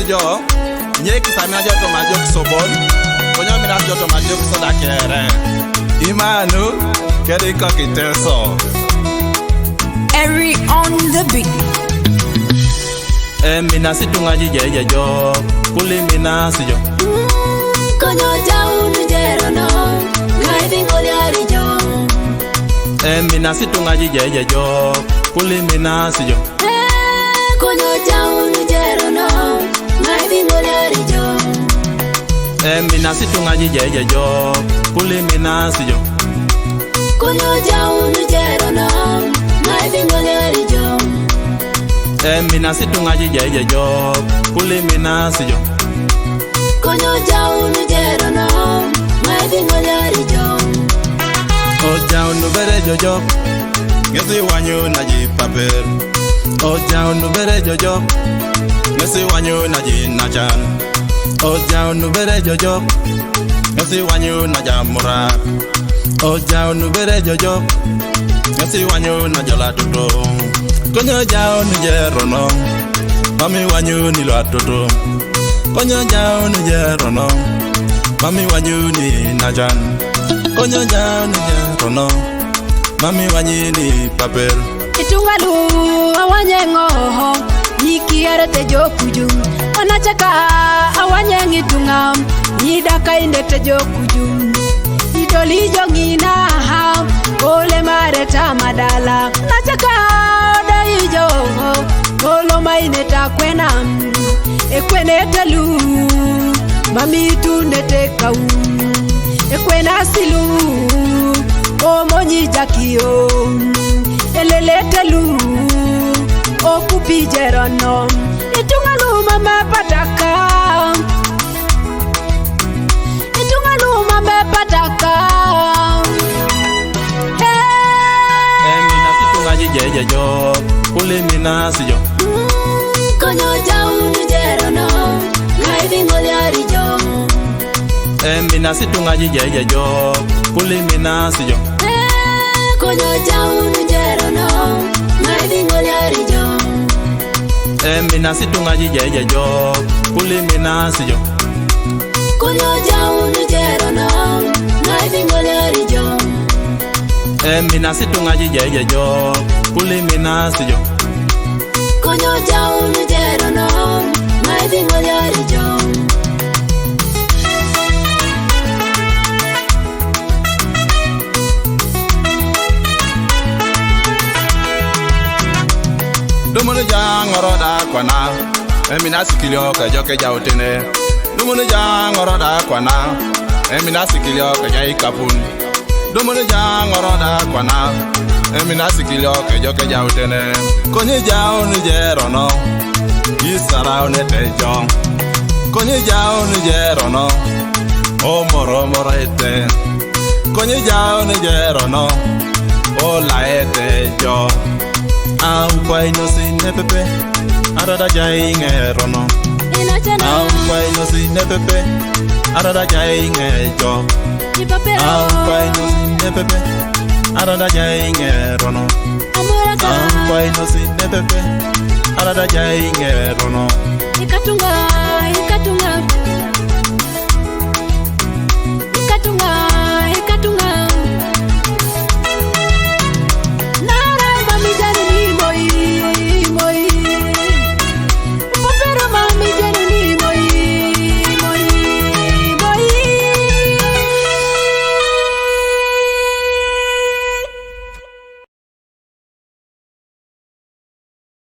jo nyeki samina joto majok sobon konyo mina joto majok soda kere imanu kedi kokiteso Every on the beat. Mina situnga jijeje jo kuli mina sijo konyo jaunu jero no ngai bingoli ari jo mina situnga jijeje jo kuli mina sijo konyo jaunu jero no ngai bingoli ari jo mina situnga jijeje jo kuli mina sijo konyo jaunu jero no ngai bingoli ari jo mina situnga jijeje jo kuli mina sijo konyo jaunu jero no ngai bingoli ari jo o jaunu bere jojo ngesi wanyu na jipaper o jaunu bere jojo ngesi wanyu na jinachan o jaunu bere jojo ngesi wanyu na jamura o jaunu bere jojo ngesi wanyu na jola tuto konyo jaunu jero no mami wanyu ni lo tuto konyo jaunu jero no mami wanyu ni najan konyo jaunu jero no mami wanyu ni paper Itungalu awanyengo nikiere te jokuju anachaka awanyengi tunga nidaka indete jokuju idoli jongina ole mareta madala nachaka daijo olo maineta kwena ekwenetelu mami tunete kau ekwena silu o monyi jakio eleletelu o kupi jerono itungalu mama pataka mina situnga jijeje jo kuli mina sijo konyo jaunu jero no ngai bingoli ari jo mina situnga jijeje jo kuli mina sijo konyo jaunu jero no ngai bingoli ari jo mina situnga jijeje jo kuli mina sijo konyo jaunu jero no ngai bingoli ari jo mina situnga jijeje jo kuli mina sijo konyo jaunu jero no ngai bingoli ari jo Dumunu jangoro da kwana mina sikilio ka joke jautene Dumunu jangoro da kwana mina sikilio ka jai kapun Dumunu jangoro da kwana mina sikilio ka joke jautene konye jaunu jero no isara onete jo konye jaunu jero no o moro moro ete konye jaunu jero no o la ete jo Ampai no sine pepe, arada jai ngerono. Ampai no sine pepe, arada jai ngejo. Ampai no sine pepe, arada jai ngerono. Ampai no sine pepe, arada jai ngerono.